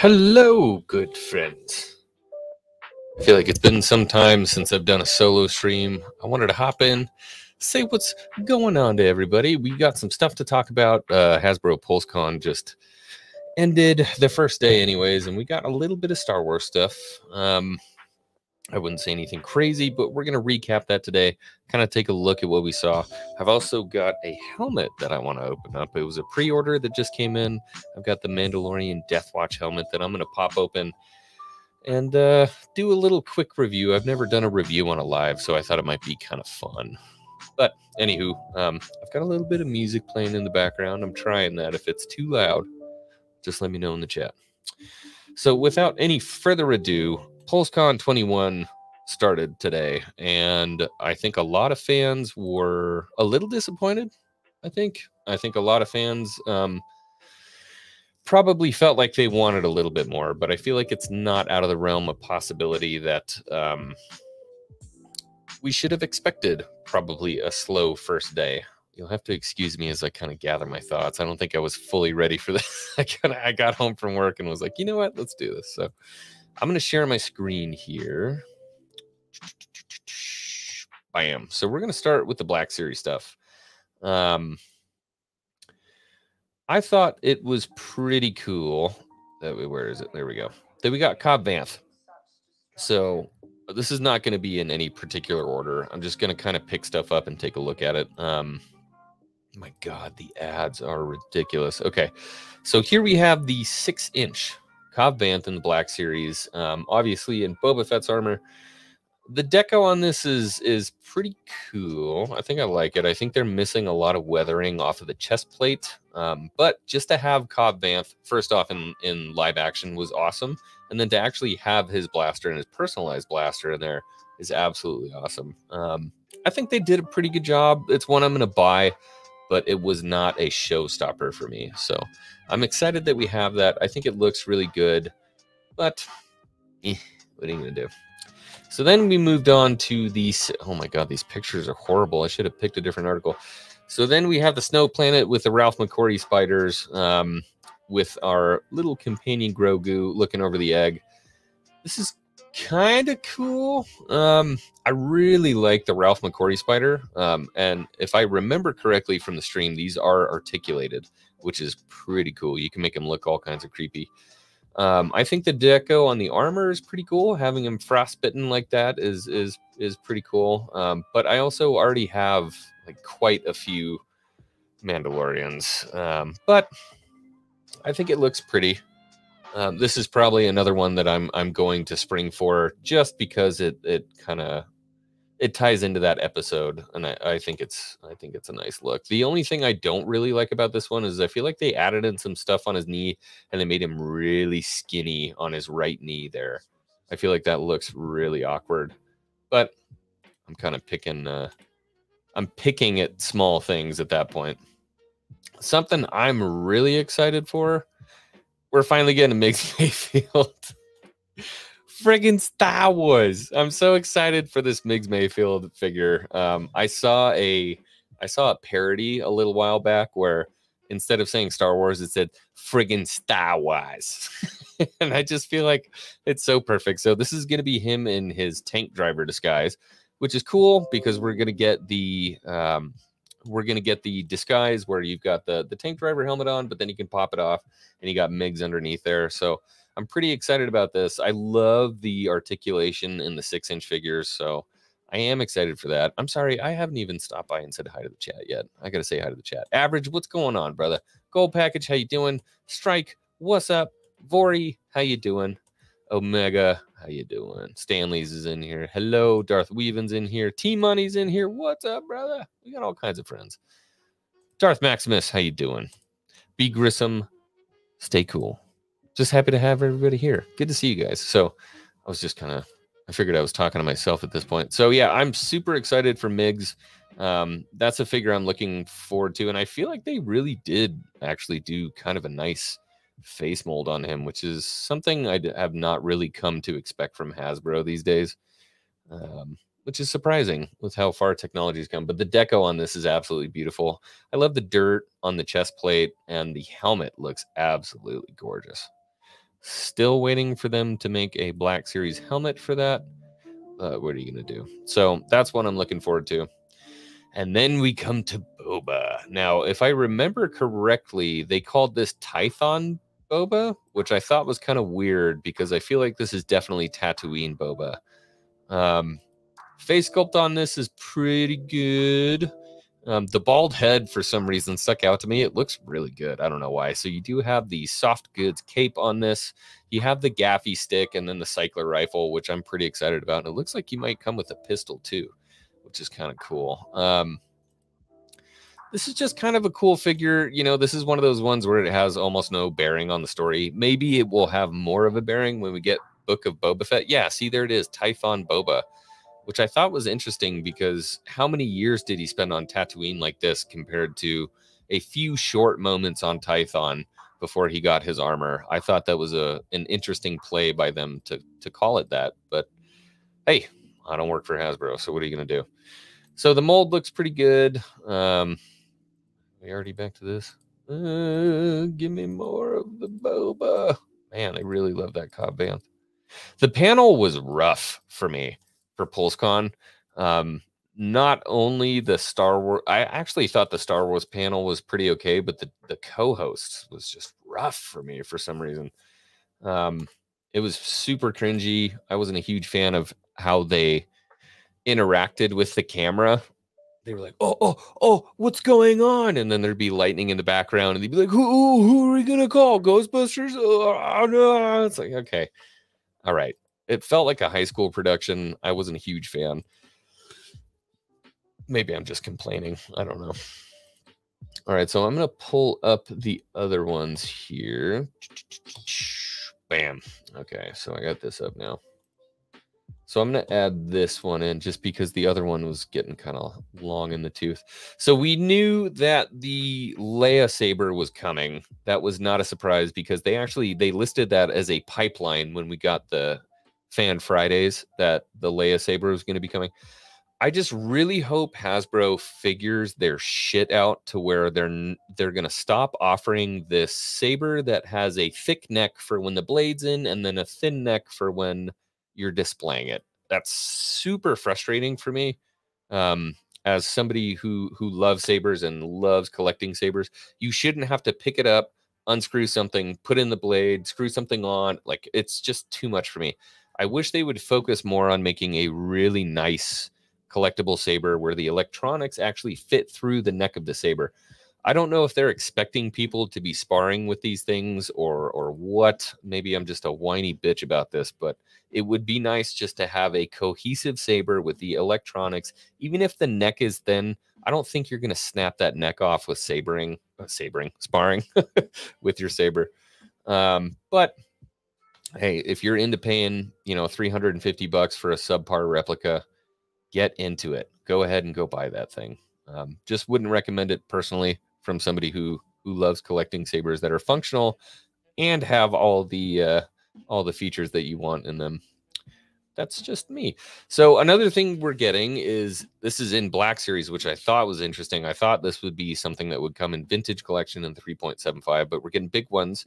Hello, good friends. I feel like it's been some time since I've done a solo stream. I wanted to hop in, say what's going on to everybody. We got some stuff to talk about. Hasbro Pulsecon just ended the first day anyways, and we got a little bit of Star Wars stuff. I wouldn't say anything crazy, but we're going to recap that today, kind of take a look at what we saw. I've also got a helmet that I want to open up. It was a pre-order that just came in. I've got the Mandalorian Deathwatch helmet that I'm going to pop open and do a little quick review. I've never done a review on a live, so I thought it might be kind of fun. But anywho, I've got a little bit of music playing in the background. I'm trying that. If it's too loud, just let me know in the chat. So without any further ado, Pulsecon 21 started today, and I think a lot of fans were a little disappointed. I think a lot of fans probably felt like they wanted a little bit more, but I feel like it's not out of the realm of possibility that we should have expected probably a slow first day. You'll have to excuse me as I kind of gather my thoughts. I don't think I was fully ready for this. I got home from work and was like, you know what, let's do this. So I'm going to share my screen here. Bam. So we're going to start with the Black Series stuff. I thought it was pretty cool. Where is it? There we go. Then we got Cobb Vanth. So this is not going to be in any particular order. I'm just going to kind of pick stuff up and take a look at it. My God, the ads are ridiculous. Okay, so here we have the 6-inch Cobb Vanth in the Black Series, obviously in Boba Fett's armor. The deco on this is pretty cool. I think I like it. I think they're missing a lot of weathering off of the chest plate, but just to have Cobb Vanth first off in live action was awesome, and then to actually have his blaster and his personalized blaster in there is absolutely awesome. I think they did a pretty good job. It's one I'm going to buy, but it was not a showstopper for me. So I'm excited that we have that. I think it looks really good, but what are you going to do? So then we moved on to these. Oh my God, these pictures are horrible. I should have picked a different article. So then we have the Snow Planet with the Ralph McCory spiders with our little companion Grogu looking over the egg. This is kind of cool. I really like the Ralph McCory spider. And if I remember correctly from the stream, these are articulated, which is pretty cool. You can make them look all kinds of creepy. I think the deco on the armor is pretty cool. Having him frostbitten like that is pretty cool. But I also already have like quite a few Mandalorians. But I think it looks pretty. This is probably another one that I'm going to spring for just because it kind of ties into that episode, and I think it's a nice look. The only thing I don't really like about this one is I feel like they added in some stuff on his knee and they made him really skinny on his right knee there. I feel like that looks really awkward, but I'm kind of picking at small things at that point. Something I'm really excited for. We're finally getting a Mace Mayfield. Friggin' Star Wars. I'm so excited for this Migs Mayfield figure. I saw a parody a little while back where instead of saying Star Wars, it said friggin' Star Wars. And I just feel like it's so perfect. So this is going to be him in his tank driver disguise, which is cool because we're going to get the disguise where you've got the tank driver helmet on, but then you can pop it off and you got Migs underneath there. So I'm pretty excited about this. I love the articulation in the 6-inch figures, so I am excited for that. I'm sorry, I haven't even stopped by and said hi to the chat yet. I gotta say hi to the chat. Average, what's going on, brother? Gold Package, how you doing? Strike, what's up? Vori, how you doing? Omega, how you doing? Stanley's is in here. Hello, Darth Weaven's in here. T-Money's in here. What's up, brother? We got all kinds of friends. Darth Maximus, how you doing? Be Grissom, stay cool. Just happy to have everybody here. Good to see you guys. So I was just I figured I was talking to myself at this point. So yeah, I'm super excited for Migs. That's a figure I'm looking forward to. And I feel like they really did actually do kind of a nice face mold on him, which is something I have not really come to expect from Hasbro these days, which is surprising with how far technology has come. But the deco on this is absolutely beautiful. I love the dirt on the chest plate, and the helmet looks absolutely gorgeous. Still waiting for them to make a Black Series helmet for that. What are you going to do? So that's what I'm looking forward to. And then we come to Boba. Now, if I remember correctly, they called this Tython Boba, which I thought was kind of weird because I feel like this is definitely Tatooine Boba. Face sculpt on this is pretty good. The bald head, for some reason, stuck out to me. It looks really good. I don't know why. So you do have the soft goods cape on this. You have the gaffy stick and then the cycler rifle, which I'm pretty excited about. And it looks like you might come with a pistol too, which is kind of cool. This is just kind of a cool figure. You know, this is one of those ones where it has almost no bearing on the story. Maybe it will have more of a bearing when we get Book of Boba Fett. Yeah, see, there it is, Tython Boba, which I thought was interesting because how many years did he spend on Tatooine like this compared to a few short moments on Tython before he got his armor? I thought that was an interesting play by them to call it that. But hey, I don't work for Hasbro, so what are you going to do? So the mold looks pretty good. We already back to this. Give me more of the Boba. Man, I really love that Cobb Vanth. The panel was rough for me for Pulsecon. Not only the Star Wars, I actually thought the Star Wars panel was pretty okay, but the co-hosts was just rough for me for some reason. It was super cringy. I wasn't a huge fan of how they interacted with the camera. They were like, oh, what's going on? And then there'd be lightning in the background, and they'd be like, who are we gonna call? Ghostbusters? Oh, no. It's like, okay, all right. It felt like a high school production. I wasn't a huge fan. Maybe I'm just complaining. I don't know. All right, so I'm gonna pull up the other ones here. Bam. Okay, so I got this up now. So I'm going to add this one in just because the other one was getting kind of long in the tooth. So we knew that the Leia Saber was coming. That was not a surprise because they listed that as a pipeline when we got the Fan Fridays that the Leia Saber was going to be coming. I just really hope Hasbro figures their shit out to where they're going to stop offering this saber that has a thick neck for when the blade's in and then a thin neck for when you're displaying it. That's super frustrating for me. As somebody who loves sabers and loves collecting sabers, you shouldn't have to pick it up, unscrew something, put in the blade, screw something on. Like, it's just too much for me. I wish they would focus more on making a really nice collectible saber where the electronics actually fit through the neck of the saber. I don't know if they're expecting people to be sparring with these things or what. Maybe I'm just a whiny bitch about this, but it would be nice just to have a cohesive saber with the electronics. Even if the neck is thin, I don't think you're going to snap that neck off with sparring with your saber. But hey, if you're into paying, $350 for a subpar replica, get into it. Go ahead and go buy that thing. Just wouldn't recommend it personally from somebody who loves collecting sabers that are functional and have all the features that you want in them. That's just me. So another thing we're getting is this is in Black Series, which I thought was interesting. I thought this would be something that would come in Vintage Collection in 3.75, but we're getting big ones.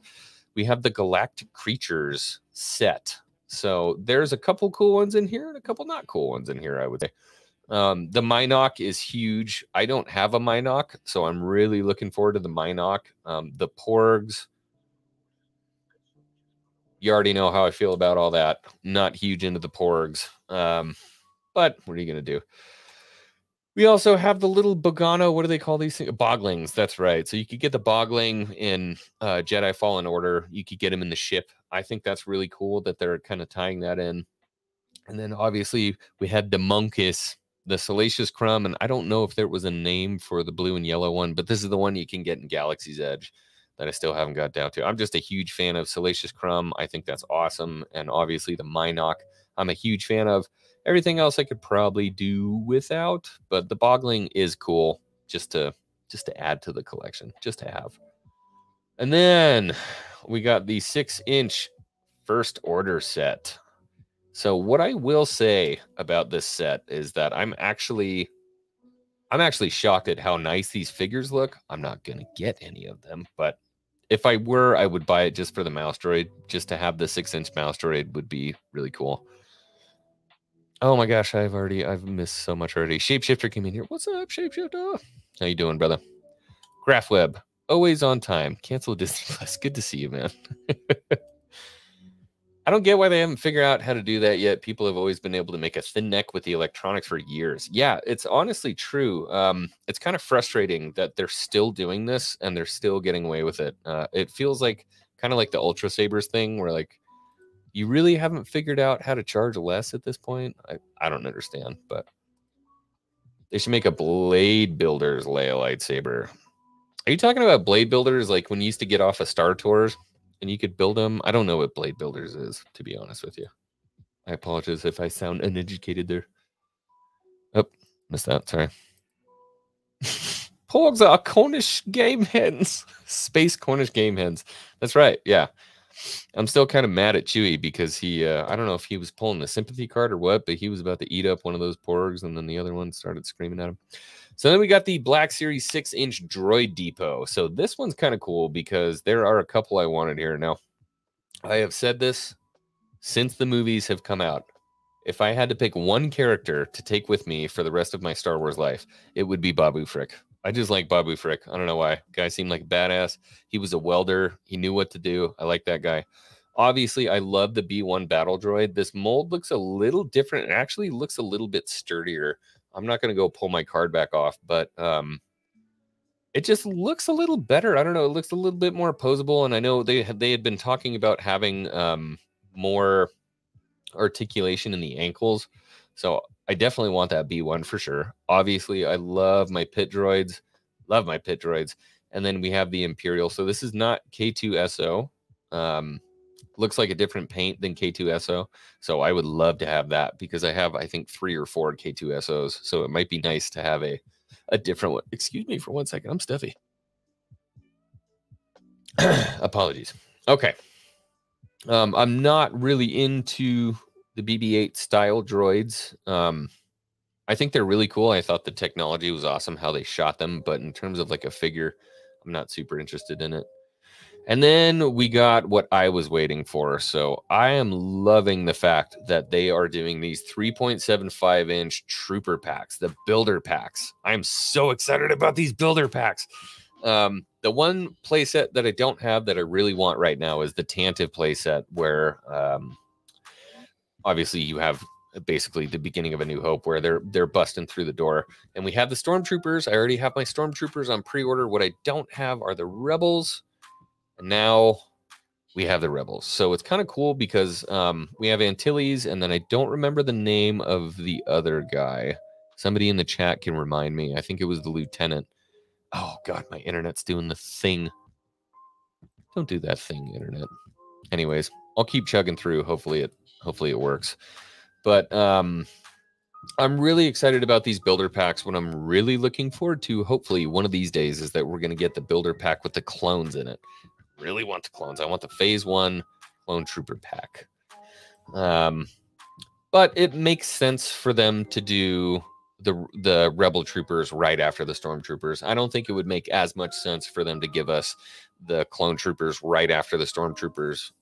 We have the Galactic Creatures set. So there's a couple cool ones in here and a couple not cool ones in here, I would say. The Mynock is huge. I don't have a Mynock, so I'm really looking forward to the Mynock. The Porgs, you already know how I feel about all that. Not huge into the Porgs. But what are you going to do? We also have the little Bogano. What do they call these things? Boglings. That's right. So you could get the Bogling in Jedi Fallen Order. You could get them in the ship. I think that's really cool that they're kind of tying that in. And then obviously we had the Monkus, the Salacious Crumb, and I don't know if there was a name for the blue and yellow one, but this is the one you can get in Galaxy's Edge that I still haven't got down to. I'm just a huge fan of Salacious Crumb. I think that's awesome. And obviously the Mynock, I'm a huge fan of. Everything else I could probably do without, but the Bogling is cool just to add to the collection, just to have. And then we got the 6-inch First Order set. So what I will say about this set is that I'm actually shocked at how nice these figures look. I'm not going to get any of them, but If I were, I would buy it just for the mouse droid. Just to have the 6-inch mouse droid would be really cool. Oh my gosh, I've missed so much already. Shapeshifter came in here. What's up, Shapeshifter? How you doing, brother? GraphWeb, always on time. Cancel Disney Plus. Good to see you, man. I don't get why they haven't figured out how to do that yet. People have always been able to make a thin neck with the electronics for years. Yeah, it's honestly true. It's kind of frustrating that they're still doing this and they're still getting away with it. It feels like kind of like the Ultra Sabers thing where like you really haven't figured out how to charge less at this point. I don't understand, but they should make a Blade Builders Leia lightsaber. Are you talking about Blade Builders like when you used to get off of Star Tours and you could build them? I don't know what Blade Builders is, to be honest with you. I apologize if I sound uneducated there. Oh, missed that. Sorry. Pogs are Cornish game hens. Space Cornish game hens. That's right. Yeah. I'm still kind of mad at Chewie because he, I don't know if he was pulling the sympathy card or what, but he was about to eat up one of those porgs and then the other one started screaming at him. So then we got the Black Series 6-inch Droid Depot. So this one's kind of cool because there are a couple I wanted here. Now, I have said this since the movies have come out. If I had to pick one character to take with me for the rest of my Star Wars life, it would be Babu Frick. I just like Babu Frick. I don't know why. Guy seemed like a badass. He was a welder. He knew what to do. I like that guy. Obviously, I love the B1 battle droid. This mold looks a little different. It actually looks a little bit sturdier. I'm not going to go pull my card back off, but it just looks a little better. I don't know. It looks a little bit more posable, and I know they had been talking about having more articulation in the ankles. So I definitely want that B1 for sure. Obviously, I love my pit droids. Love my pit droids. And then we have the Imperial. So this is not K2SO. Looks like a different paint than K2SO. So I would love to have that because I have, I think, 3 or 4 K2SOs. So it might be nice to have a different one. Excuse me for 1 second. I'm stuffy. Apologies. Okay. I'm not really into the BB-8 style droids. I think they're really cool. I thought the technology was awesome, how they shot them. But in terms of like a figure, I'm not super interested in it. And then we got what I was waiting for. So I am loving the fact that they are doing these 3.75-inch trooper packs, the builder packs. I'm so excited about these builder packs. The one playset that I don't have that I really want right now is the Tantive playset, where obviously you have basically the beginning of A New Hope, where they're busting through the door. And we have the Stormtroopers. I already have my Stormtroopers on pre-order. What I don't have are the Rebels. And now we have the Rebels. So it's kind of cool because we have Antilles, and then I don't remember the name of the other guy. Somebody in the chat can remind me. I think it was the lieutenant. Oh, God, my internet's doing the thing. Don't do that thing, internet. Anyways, I'll keep chugging through. Hopefully it works. But I'm really excited about these builder packs. What I'm really looking forward to, hopefully one of these days, is that we're going to get the builder pack with the clones in it. Really want the clones. I want the Phase 1 clone trooper pack. But it makes sense for them to do the Rebel troopers right after the Stormtroopers. I don't think it would make as much sense for them to give us the clone troopers right after the Stormtroopers.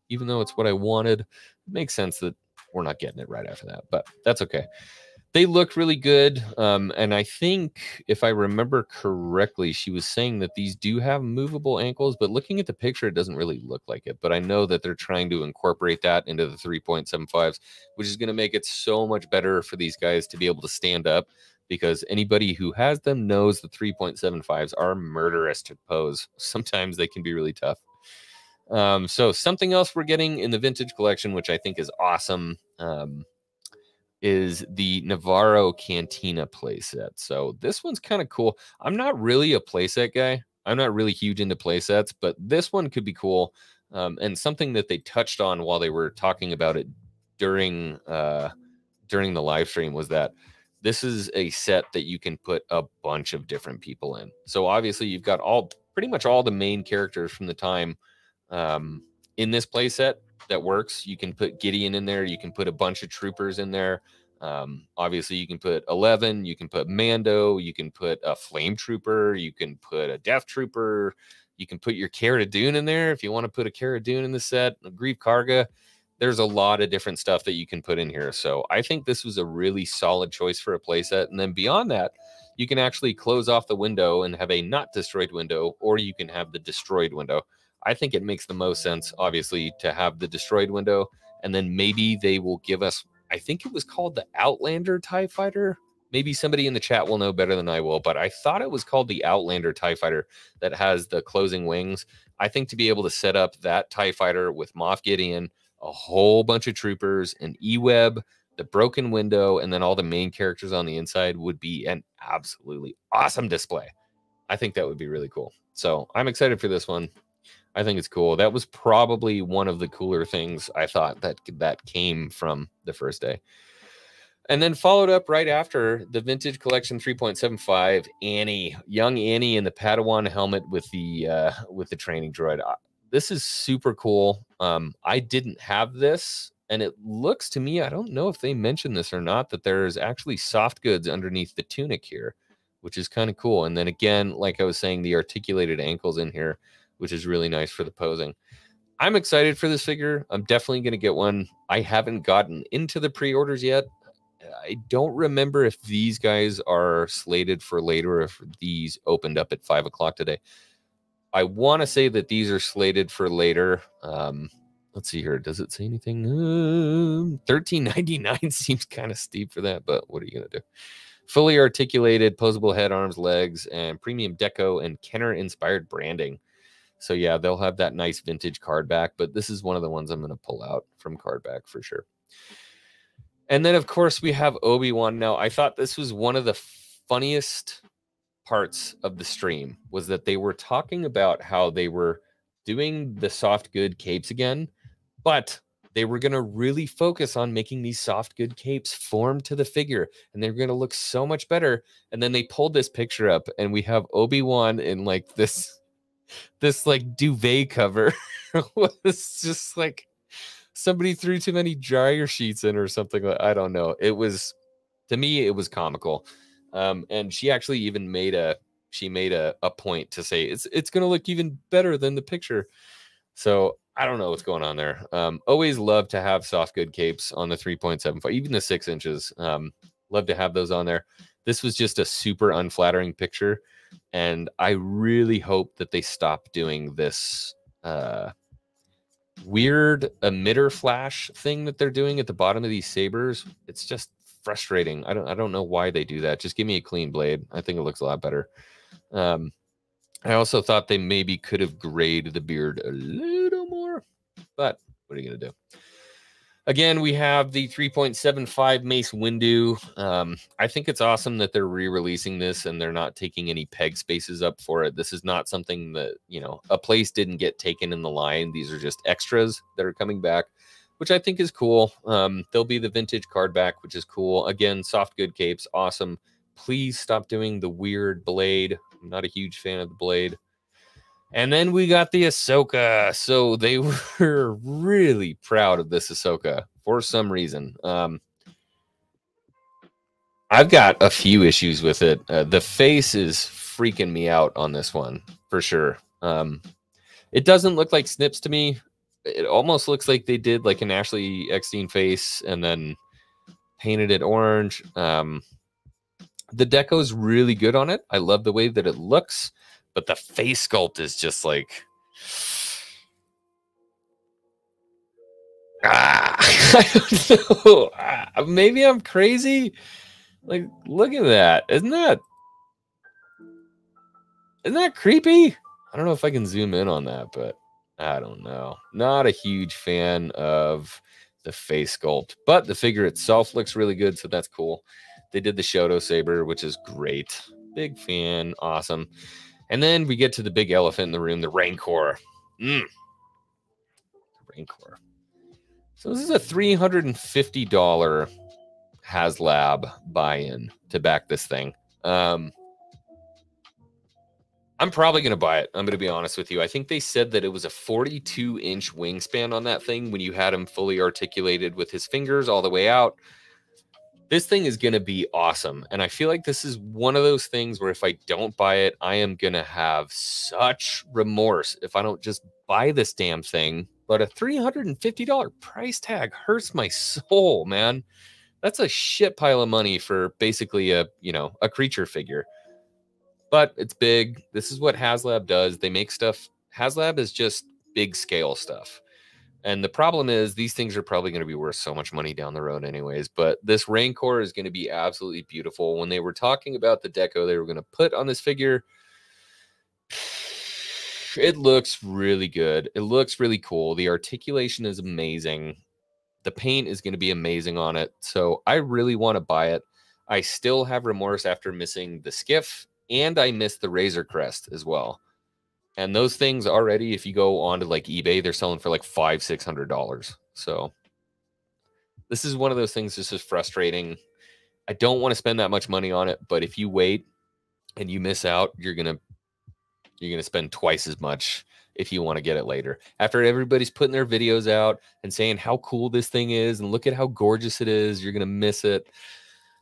Even though it's what I wanted, it makes sense that we're not getting it right after that, but that's okay. They look really good. And I think if I remember correctly, she was saying that these do have movable ankles, but looking at the picture, it doesn't really look like it. But I know that they're trying to incorporate that into the 3.75s, which is going to make it so much better for these guys to be able to stand up, because anybody who has them knows the 3.75s are murderous to pose. Sometimes they can be really tough. So something else we're getting in the vintage collection, which I think is awesome, is the Navarro Cantina playset. So this one's kind of cool. I'm not really a playset guy. I'm not really huge into playsets, but this one could be cool. And something that they touched on while they were talking about it during the live stream was that this is a set that you can put a bunch of different people in. So obviously you've got pretty much all the main characters from the time in this playset. That works. You can put Gideon in there. You can put a bunch of troopers in there. Obviously, you can put 11. You can put Mando. You can put a flame trooper. You can put a death trooper. You can put your Cara Dune in there if you want to put a Cara Dune in the set, a Grief Karga. There's a lot of different stuff that you can put in here. So I think this was a really solid choice for a playset. And then beyond that, you can actually close off the window and have a not destroyed window, or you can have the destroyed window. I think it makes the most sense, obviously, to have the destroyed window. And then maybe they will give us, I think it was called the Outlander TIE Fighter. Maybe somebody in the chat will know better than I will, but I thought it was called the Outlander TIE Fighter that has the closing wings. I think to be able to set up that TIE Fighter with Moff Gideon, a whole bunch of troopers, an E-Web, the broken window, and then all the main characters on the inside would be an absolutely awesome display. I think that would be really cool. So I'm excited for this one. I think it's cool. That was probably one of the cooler things I thought that came from the first day. And then followed up right after the Vintage Collection 3.75 Annie, young Annie in the Padawan helmet with the training droid. This is super cool. I didn't have this, and it looks to me, I don't know if they mentioned this or not, that there's actually soft goods underneath the tunic here, which is kind of cool. And then again, like I was saying, the articulated ankles in here, which is really nice for the posing. I'm excited for this figure. I'm definitely going to get one. I haven't gotten into the pre-orders yet. I don't remember if these guys are slated for later or if these opened up at 5 o'clock today. I want to say that these are slated for later. Let's see here. Does it say anything? $13.99 seems kind of steep for that, but what are you going to do? Fully articulated, posable head, arms, legs, and premium deco and Kenner-inspired branding. So yeah, they'll have that nice vintage card back, but this is one of the ones I'm going to pull out from card back for sure. And then, of course, we have Obi-Wan. Now, I thought this was one of the funniest parts of the stream, was that they were talking about how they were doing the soft good capes again, but they were going to really focus on making these soft good capes form to the figure, and they're going to look so much better. And then they pulled this picture up, and we have Obi-Wan in like this like duvet cover. Was just like somebody threw too many dryer sheets in or something. I don't know. It was, to me, it was comical. And she actually even made a point to say it's going to look even better than the picture. So I don't know what's going on there. Always love to have soft good capes on the 3.75, even the 6 inches. Love to have those on there. This was just a super unflattering picture, and I really hope that they stop doing this weird emitter flash thing that they're doing at the bottom of these sabers. It's just frustrating. I don't know why they do that. Just give me a clean blade. I think it looks a lot better. I also thought they maybe could have grayed the beard a little more, but what are you gonna do? Again, we have the 3.75 Mace Windu. I think it's awesome that they're re-releasing this and they're not taking any peg spaces up for it. This is not something that, a place didn't get taken in the line. These are just extras that are coming back, which I think is cool. There'll be the vintage card back, which is cool. Again, soft good capes, awesome. Please stop doing the weird blade. I'm not a huge fan of the blade. And then we got the Ahsoka. So they were really proud of this Ahsoka for some reason. I've got a few issues with it. The face is freaking me out on this one, for sure. It doesn't look like Snips to me. It almost looks like they did like an Ashley Eckstein face and then painted it orange. The deco is really good on it. I love the way that it looks. But the face sculpt is just like, I don't know. Maybe I'm crazy. Like, look at that. Isn't that creepy? I don't know if I can zoom in on that, but I don't know. Not a huge fan of the face sculpt, but the figure itself looks really good, so that's cool. They did the Shoto Saber, which is great. Big fan. Awesome. And then we get to the big elephant in the room, the Rancor. Rancor. So this is a $350 HasLab buy-in to back this thing. I'm probably going to buy it. I'm going to be honest with you. I think they said that it was a 42-inch wingspan on that thing when you had him fully articulated with his fingers all the way out. This thing is going to be awesome. And I feel like this is one of those things where if I don't buy it, I am going to have such remorse if I don't just buy this damn thing. But a $350 price tag hurts my soul, man. That's a shit pile of money for basically a creature figure. But it's big. This is what HasLab does. They make stuff. HasLab is just big scale stuff. And the problem is these things are probably going to be worth so much money down the road anyways. But this Rancor is going to be absolutely beautiful. When they were talking about the deco they were going to put on this figure, it looks really good. It looks really cool. The articulation is amazing. The paint is going to be amazing on it. So I really want to buy it. I still have remorse after missing the skiff, and I missed the Razor Crest as well. And those things already, if you go onto like eBay, they're selling for like $500-$600. So this is one of those things that's just frustrating. I don't want to spend that much money on it, but if you wait and you miss out, you're gonna spend twice as much if you want to get it later. After everybody's putting their videos out and saying how cool this thing is and look at how gorgeous it is, you're gonna miss it.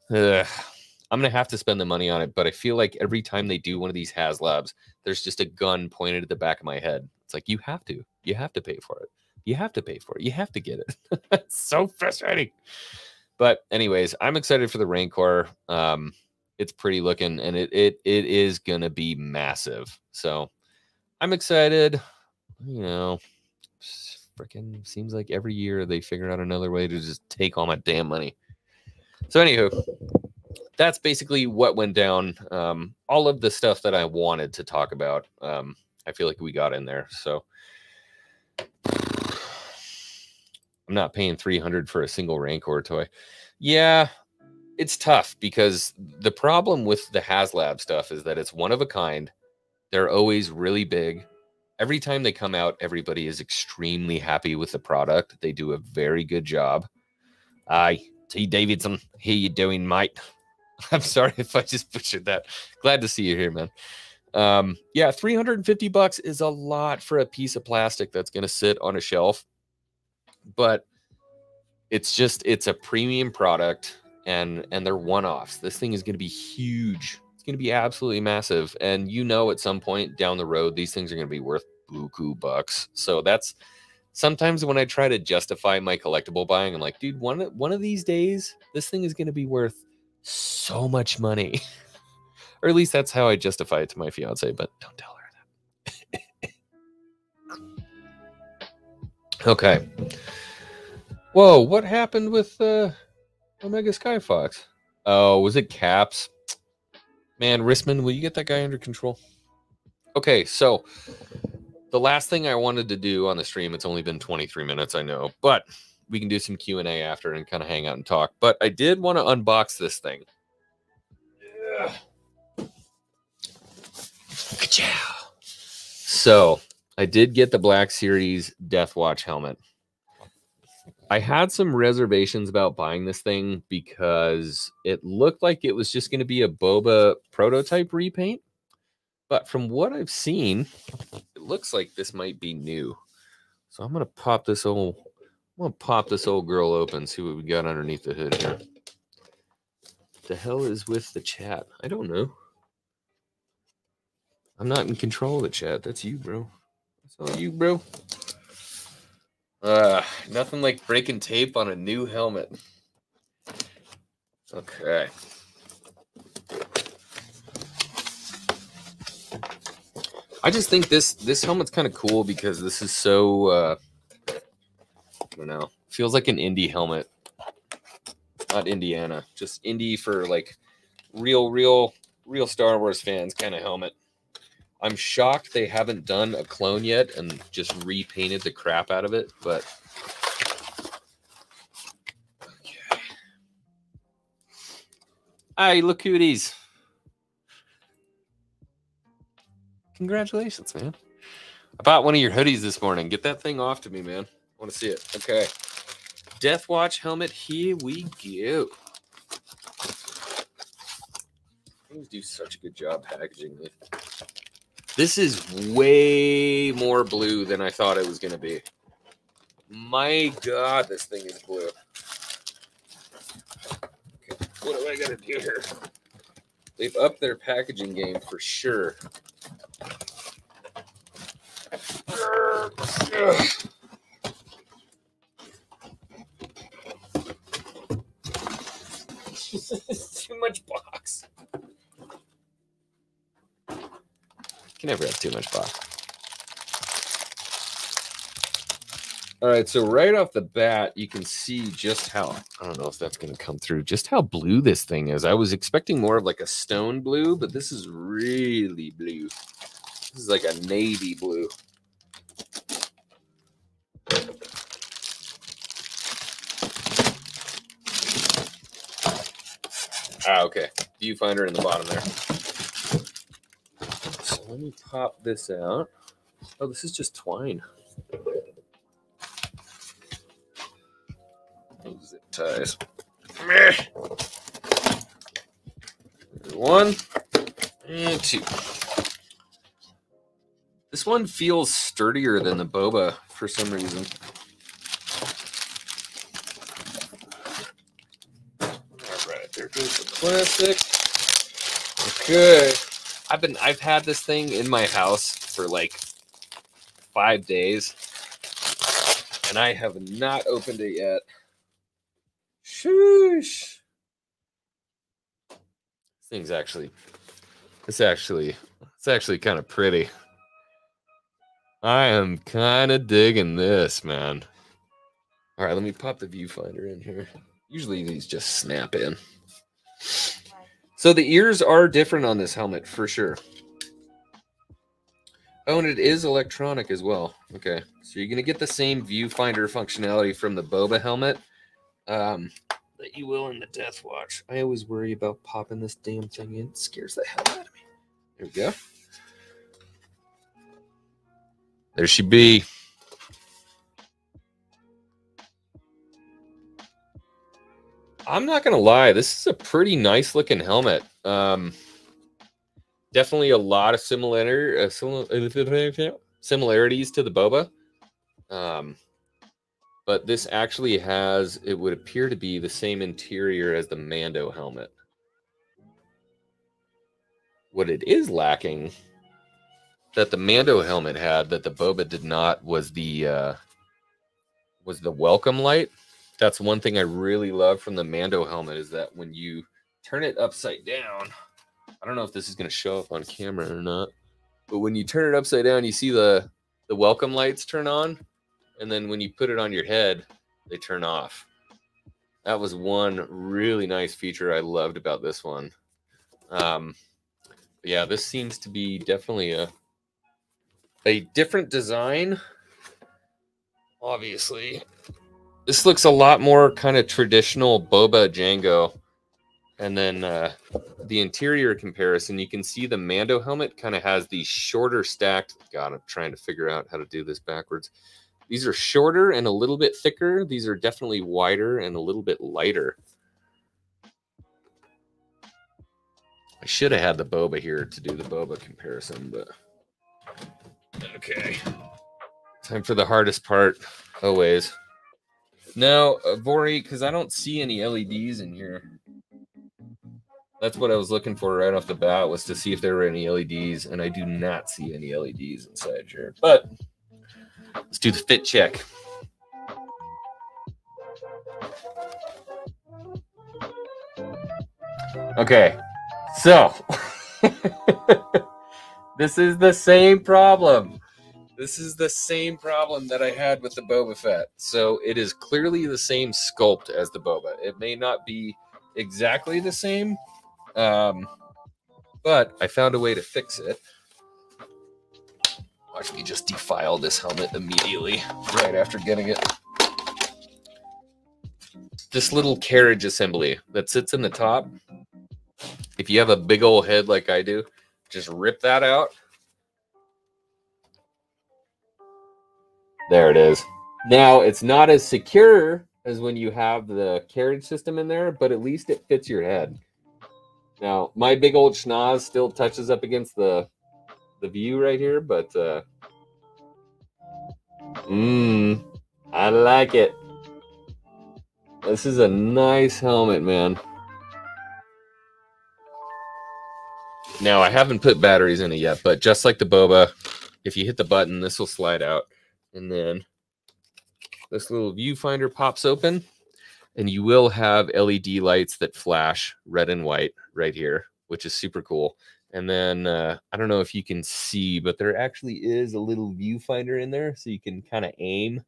Ugh. I'm going to have to spend the money on it, but I feel like every time they do one of these HasLabs, there's just a gun pointed at the back of my head. It's like, you have to pay for it. You have to pay for it. You have to get it. It's so frustrating. But anyways, I'm excited for the Rancor. It's pretty looking, and it is going to be massive. So I'm excited. Freaking seems like every year they figure out another way to just take all my damn money. So anywho, that's basically what went down. All of the stuff that I wanted to talk about, I feel like we got in there. So I'm not paying $300 for a single Rancor toy. Yeah, it's tough because the problem with the HasLab stuff is that it's one of a kind. They're always really big. Every time they come out, everybody is extremely happy with the product. They do a very good job. T. Davidson, how you doing, mate? I'm sorry if I just butchered that. Glad to see you here, man. Yeah, $350 is a lot for a piece of plastic that's going to sit on a shelf. But it's a premium product, and they're one-offs. This thing is going to be huge. It's going to be absolutely massive. And at some point down the road, these things are going to be worth buku bucks. So that's sometimes when I try to justify my collectible buying, I'm like, dude, one of these days, this thing is going to be worth so much money. Or at least that's how I justify it to my fiance, but don't tell her that. Okay. Whoa, what happened with Omega Skyfox? Oh, was it Caps? Man, Rissman, will you get that guy under control? Okay, so the last thing I wanted to do on the stream, it's only been 23 minutes, I know, but we can do some Q&A after and kind of hang out and talk. But I did want to unbox this thing. So I did get the Black Series Deathwatch helmet. I had some reservations about buying this thing because it looked like it was just going to be a Boba prototype repaint. But from what I've seen, it looks like this might be new. So I'm going to pop this old girl open, see what we got underneath the hood here. The hell is with the chat? I don't know. I'm not in control of the chat. That's you, bro. That's all you, bro. Nothing like breaking tape on a new helmet. Okay. I just think this helmet's kind of cool because this is so I don't know. Feels like an indie helmet. Not Indiana, just indie for like real Star Wars fans kind of helmet. I'm shocked they haven't done a clone yet and just repainted the crap out of it, but okay. Hey, look who it is. Congratulations, man. I bought one of your hoodies this morning. Get that thing off to me, man. I want to see it. Okay. Deathwatch helmet. Here we go. Things do such a good job packaging it. This is way more blue than I thought it was going to be. My God, this thing is blue. Okay. what do I gotta do here? They've upped their packaging game for sure. Too much box. Can never have too much box. All right, so right off the bat, you can see just how, I don't know if that's going to come through, just how blue this thing is. I was expecting more of like a stone blue, but this is really blue. This is like a navy blue. Ah, okay. Viewfinder in the bottom there. So let me pop this out. Oh, this is just twine. Zip ties. There's one and two. This one feels sturdier than the boba for some reason. All right, there goes the plastic. Okay. I've had this thing in my house for like 5 days, and I have not opened it yet. Sheesh. This thing's actually, it's actually kind of pretty. I am kind of digging this, man. All right, let me pop the viewfinder in here. Usually these just snap in. So the ears are different on this helmet for sure. Oh, and it is electronic as well. Okay, so you're going to get the same viewfinder functionality from the boba helmet that you will in the Deathwatch. I always worry about popping this damn thing in. It scares the hell out of me. There we go. There she be. I'm not going to lie. This is a pretty nice looking helmet. Definitely a lot of similarities to the boba. But this actually has, it would appear to be the same interior as the Mando helmet. What it is lacking that the Mando helmet had that the boba did not was the welcome light. That's one thing I really love from the Mando helmet is that when you turn it upside down, I don't know if this is going to show up on camera or not, but when you turn it upside down, you see the welcome lights turn on, and then when you put it on your head, they turn off. That was one really nice feature I loved about this one. Yeah, this seems to be definitely a different design. Obviously, this looks a lot more kind of traditional Boba Jango. And then the interior comparison, you can see the Mando helmet kind of has these shorter stacked. God, I'm trying to figure out how to do this backwards. These are shorter and a little bit thicker. These are definitely wider and a little bit lighter. I should have had the boba here to do the boba comparison, but okay. Time for the hardest part, always. Now, Vori, because I don't see any LEDs in here. That's what I was looking for right off the bat, was to see if there were any LEDs, and I do not see any LEDs inside here. But let's do the fit check. Okay, so this is the same problem. This is the same problem that I had with the Boba Fett. So it is clearly the same sculpt as the Boba. It may not be exactly the same, but I found a way to fix it. Watch me just defile this helmet immediately right after getting it. This little carriage assembly that sits in the top, if you have a big old head like I do, just rip that out. There it is. Now, it's not as secure as when you have the carriage system in there, but at least it fits your head. Now, my big old schnoz still touches up against the view right here, but I like it. This is a nice helmet, man. Now, I haven't put batteries in it yet, but just like the boba, if you hit the button, this will slide out. And then this little viewfinder pops open, and you will have LED lights that flash red and white right here, which is super cool. And then I don't know if you can see, but there actually is a little viewfinder in there, so you can kind of aim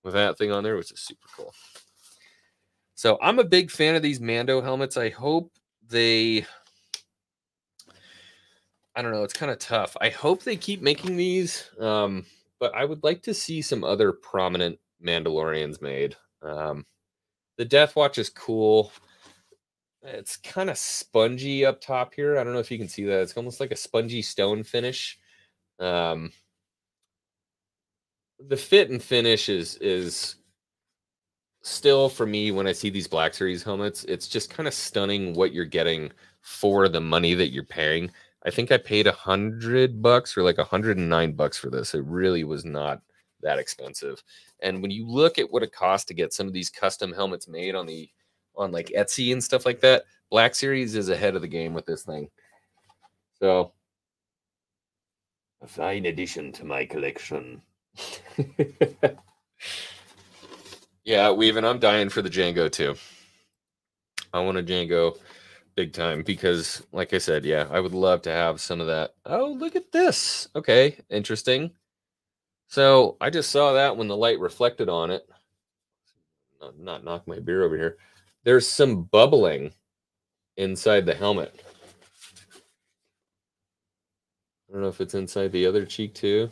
with that thing on there, which is super cool. So I'm a big fan of these Mando helmets. I hope they... I don't know. It's kind of tough. I hope they keep making these, but I would like to see some other prominent Mandalorians made. The Deathwatch is cool. It's kind of spongy up top here. I don't know if you can see that. It's almost like a spongy stone finish. The fit and finish is still, for me, when I see these Black Series helmets, it's just kind of stunning what you're getting for the money that you're paying. I think I paid $100 or like $109 for this. It really was not that expensive. And when you look at what it costs to get some of these custom helmets made on like Etsy and stuff like that, Black Series is ahead of the game with this thing. So, a fine addition to my collection. Yeah, Weavin', I'm dying for the Django too. I want a Django big time because, like I said, yeah, I would love to have some of that. Oh, look at this. Okay, interesting. So I just saw that when the light reflected on it. Not knock my beer over here. There's some bubbling inside the helmet. I don't know if it's inside the other cheek too.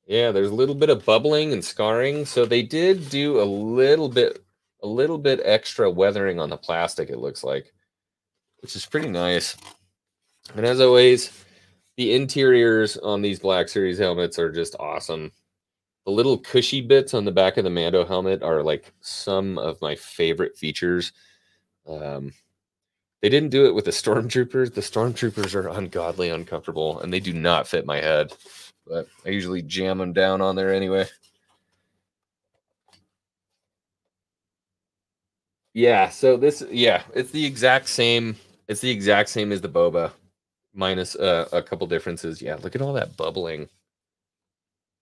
Yeah, there's a little bit of bubbling and scarring. So they did do a little bit extra weathering on the plastic, it looks like, which is pretty nice. And as always, the interiors on these Black Series helmets are just awesome. The little cushy bits on the back of the Mando helmet are like some of my favorite features. They didn't do it with the Stormtroopers. The Stormtroopers are ungodly uncomfortable, and they do not fit my head. But I usually jam them down on there anyway. Yeah, so this, yeah, it's the exact same. It's the exact same as the boba, minus a couple differences. Yeah, look at all that bubbling.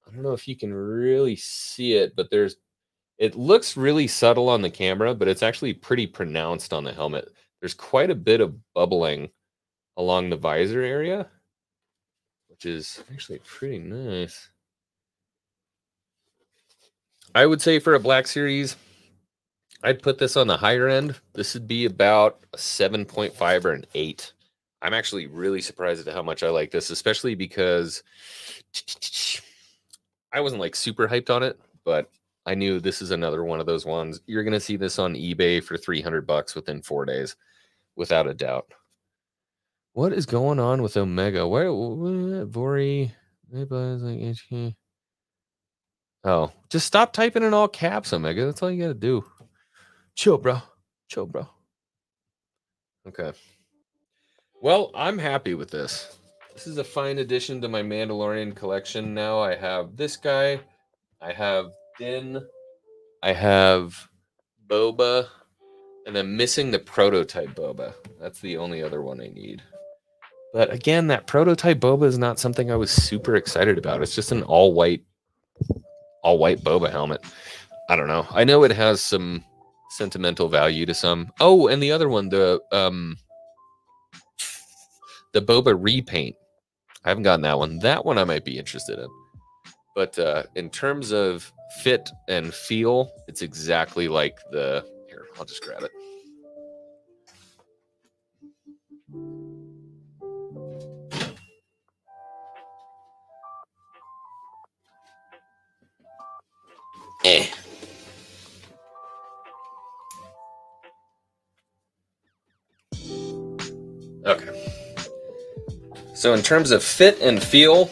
I don't know if you can really see it, but it looks really subtle on the camera, but it's actually pretty pronounced on the helmet. There's quite a bit of bubbling along the visor area, which is actually pretty nice. I would say for a Black Series, I'd put this on the higher end. This would be about a 7.5 or an 8. I'm actually really surprised at how much I like this, especially because I wasn't like super hyped on it, but I knew this is another one of those ones. You're going to see this on eBay for $300 within 4 days, without a doubt. What is going on with Omega? Where Vori? Oh, just stop typing in all caps, Omega. That's all you got to do. Chill, bro. Chill, bro. Okay. Well, I'm happy with this. This is a fine addition to my Mandalorian collection. Now I have this guy. I have Din. I have Boba. And I'm missing the prototype Boba. That's the only other one I need. But again, that prototype Boba is not something I was super excited about. It's just an all-white Boba helmet. I don't know. I know it has some sentimental value to some. Oh, and the other one, the Boba repaint. I haven't gotten that one. That one I might be interested in. But in terms of fit and feel, it's exactly like the... Here, I'll just grab it. Okay. So in terms of fit and feel,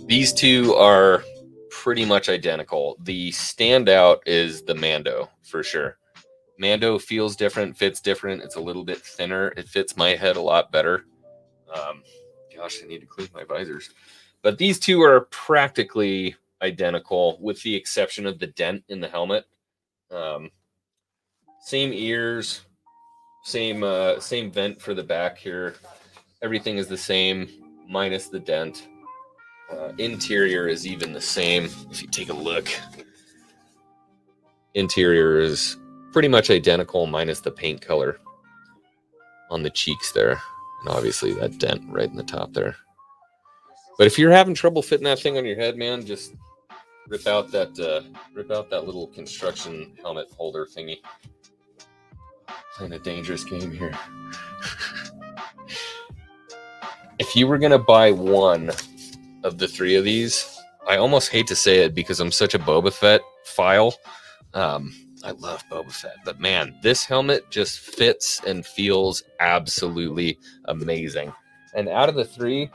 these two are pretty much identical. The standout is the Mando, for sure. Mando feels different, fits different. It's a little bit thinner. It fits my head a lot better. Gosh, I need to clean my visors. But these two are practically identical, with the exception of the dent in the helmet. Same ears, Same vent for the back here. Everything is the same, minus the dent. Interior is even the same. If you take a look, interior is pretty much identical, minus the paint color on the cheeks there, and obviously that dent right in the top there. But if you're having trouble fitting that thing on your head, man, just rip out that little construction helmet holder thingy. Playing a dangerous game here. If you were gonna buy one of the three of these, I almost hate to say it because I'm such a Boba Fett file. I love Boba Fett, but man, this helmet just fits and feels absolutely amazing. And out of the three,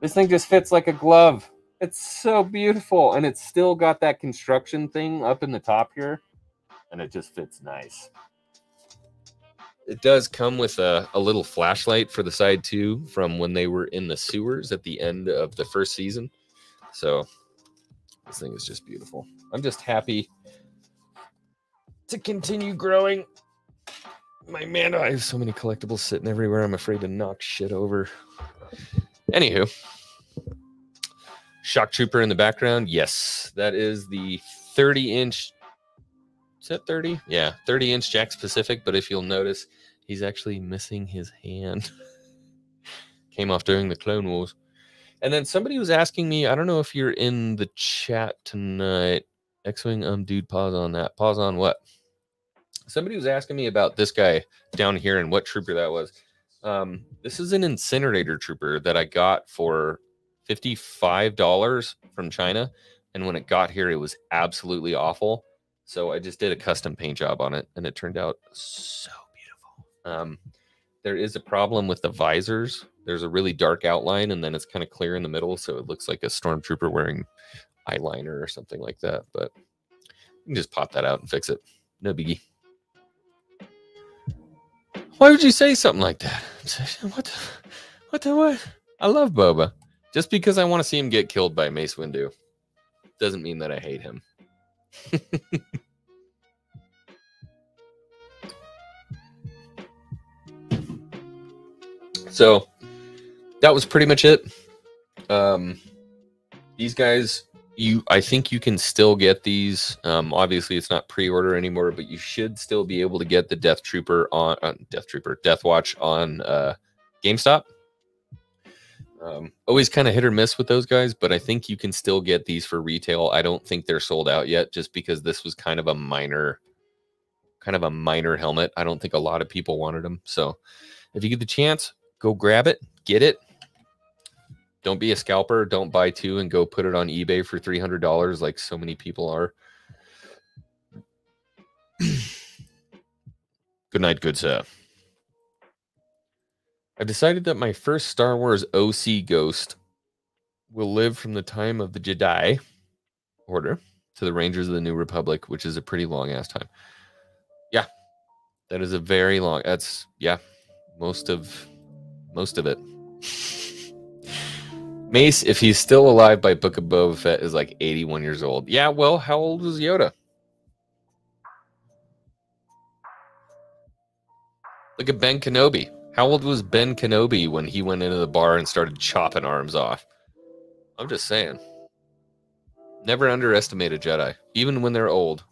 this thing just fits like a glove. It's so beautiful, and it's still got that construction thing up in the top here, and it just fits nice. It does come with a little flashlight for the side too, from when they were in the sewers at the end of the first season. So this thing is just beautiful. I'm just happy to continue growing my Mando. I have so many collectibles sitting everywhere. I'm afraid to knock shit over. Anywho, shock trooper in the background. Yes, that is the 30-inch. Is that 30? Yeah, 30-inch Jakks Pacific. But if you'll notice, he's actually missing his hand. Came off during the Clone Wars. And then somebody was asking me, I don't know if you're in the chat tonight. X-Wing, dude, pause on that. Pause on what? Somebody was asking me about this guy down here and what trooper that was. This is an incinerator trooper that I got for $55 from China. And when it got here, it was absolutely awful. So I just did a custom paint job on it, and it turned out so beautiful. There is a problem with the visors. There's a really dark outline, and then it's kind of clear in the middle, so it looks like a stormtrooper wearing eyeliner or something like that. But you can just pop that out and fix it. No biggie. Why would you say something like that? What? I love Boba. Just because I want to see him get killed by Mace Windu doesn't mean that I hate him. So that was pretty much it. These guys, I think you can still get these. Obviously, it's not pre-order anymore, but you should still be able to get the Deathwatch on GameStop. Always kind of hit or miss with those guys, but I think you can still get these for retail. I don't think they're sold out yet, just because this was kind of a minor helmet. I don't think a lot of people wanted them. So if you get the chance, go grab it, get it. Don't be a scalper. Don't buy two and go put it on eBay for $300 like so many people are. Good night, good sir. I've decided that my first Star Wars OC ghost will live from the time of the Jedi Order to the Rangers of the New Republic, which is a pretty long-ass time. Yeah, that is a very long... That's, yeah, most of it. Mace, if he's still alive by Book of Boba Fett, is like 81 years old. Yeah, well, how old was Yoda? Look at Ben Kenobi. How old was Ben Kenobi when he went into the bar and started chopping arms off? I'm just saying. Never underestimate a Jedi, even when they're old.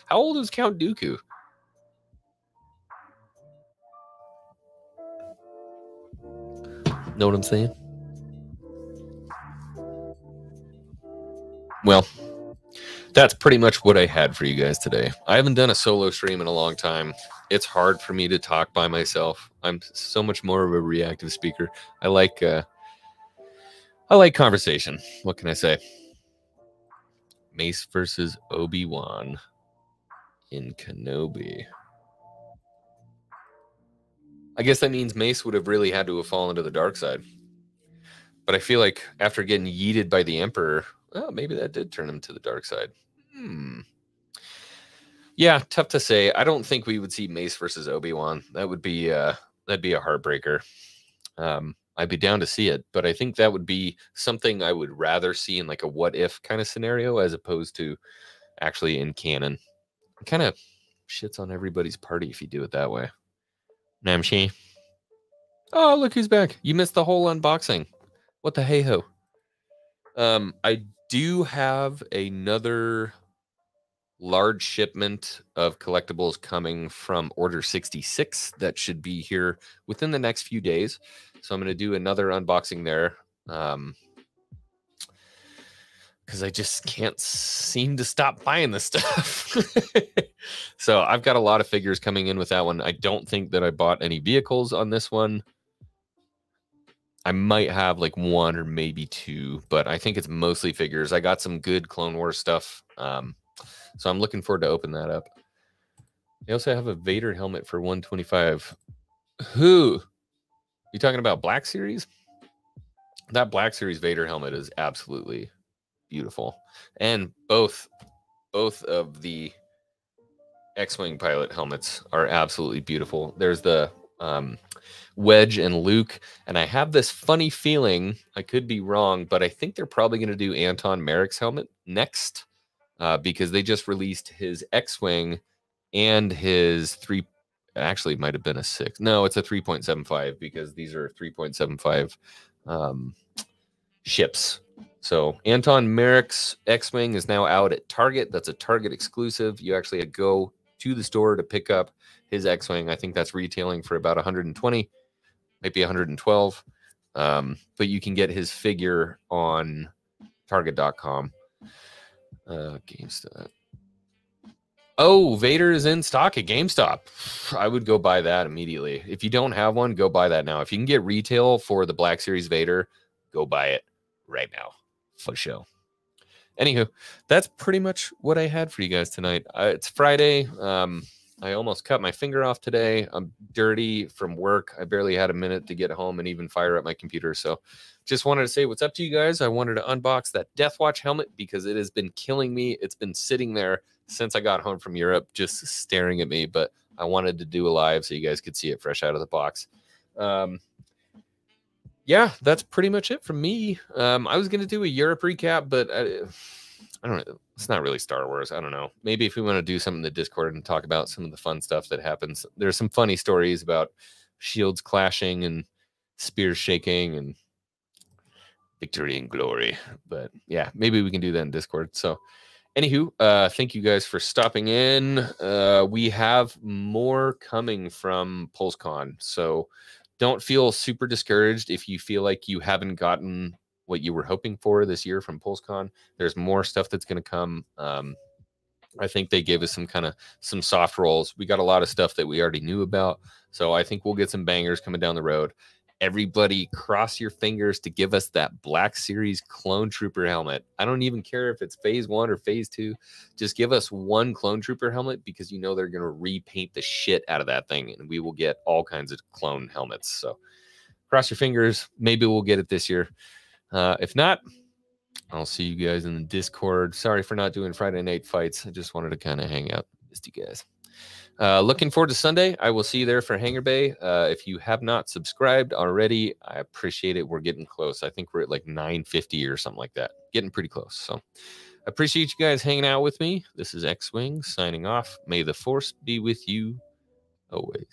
How old is Count Dooku? Know what I'm saying? Well, that's pretty much what I had for you guys today. I haven't done a solo stream in a long time. It's hard for me to talk by myself. I'm so much more of a reactive speaker. I like conversation. What can I say? Mace versus Obi-Wan in Kenobi. I guess that means Mace would have really had to have fallen to the dark side. But I feel like after getting yeeted by the Emperor, well, maybe that did turn him to the dark side. Yeah, tough to say. I don't think we would see Mace versus Obi-Wan. That'd be a heartbreaker. I'd be down to see it, but I think that would be something I would rather see in like a what if kind of scenario as opposed to actually in canon. I'm kind of shits on everybody's party if you do it that way. Namshi. Oh, look who's back. You missed the whole unboxing. What the hey-ho? I do have another large shipment of collectibles coming from Order 66 that should be here within the next few days. So I'm going to do another unboxing there. Because I just can't seem to stop buying this stuff. So I've got a lot of figures coming in with that one. I don't think that I bought any vehicles on this one. I might have like one or maybe two, but I think it's mostly figures. I got some good Clone Wars stuff. So I'm looking forward to open that up. They also have a Vader helmet for 125. Who? You talking about Black Series? That Black Series Vader helmet is absolutely beautiful. And both of the X-Wing pilot helmets are absolutely beautiful. There's the Wedge and Luke, and I have this funny feeling, I could be wrong, but I think they're probably going to do Anton Merrick's helmet next, because they just released his X-Wing and his actually it might have been a 6. No, it's a 3.75 because these are 3.75 ships. So Anton Merrick's X-Wing is now out at Target. That's a Target exclusive. You actually go to the store to pick up his X-Wing. I think that's retailing for about 120, maybe 112. But you can get his figure on Target.com. GameStop. Oh, Vader is in stock at GameStop. I would go buy that immediately. If you don't have one, go buy that now. If you can get retail for the Black Series Vader, go buy it right now. For sure. Anywho, that's pretty much what I had for you guys tonight. It's Friday. I almost cut my finger off today. I'm dirty from work. I barely had a minute to get home and even fire up my computer. So just wanted to say what's up to you guys. I wanted to unbox that Deathwatch helmet because it has been killing me. It's been sitting there since I got home from Europe, just staring at me. But I wanted to do a live so you guys could see it fresh out of the box. Yeah, that's pretty much it from me. I was going to do a Europe recap, but I don't know. It's not really Star Wars. I don't know. Maybe if we want to do something in the Discord and talk about some of the fun stuff that happens. There's some funny stories about shields clashing and spears shaking and victory and glory. But yeah, maybe we can do that in Discord. So anywho, thank you guys for stopping in. We have more coming from Pulsecon. So don't feel super discouraged if you feel like you haven't gotten what you were hoping for this year from Pulsecon. There's more stuff that's going to come. I think they gave us some soft rolls. We got a lot of stuff that we already knew about. So I think we'll get some bangers coming down the road. Everybody cross your fingers to give us that Black Series Clone Trooper helmet. I don't even care if it's phase 1 or phase 2. Just give us one Clone Trooper helmet because you know they're going to repaint the shit out of that thing. And we will get all kinds of clone helmets. So cross your fingers. Maybe we'll get it this year. If not, I'll see you guys in the Discord. Sorry for not doing Friday night fights. I just wanted to kind of hang out. Missed you guys. Looking forward to Sunday. I will see you there for Hangar Bay. If you have not subscribed already, I appreciate it. We're getting close. I think we're at like 950 or something like that. Getting pretty close. So I appreciate you guys hanging out with me. This is X-Wing signing off. May the Force be with you always.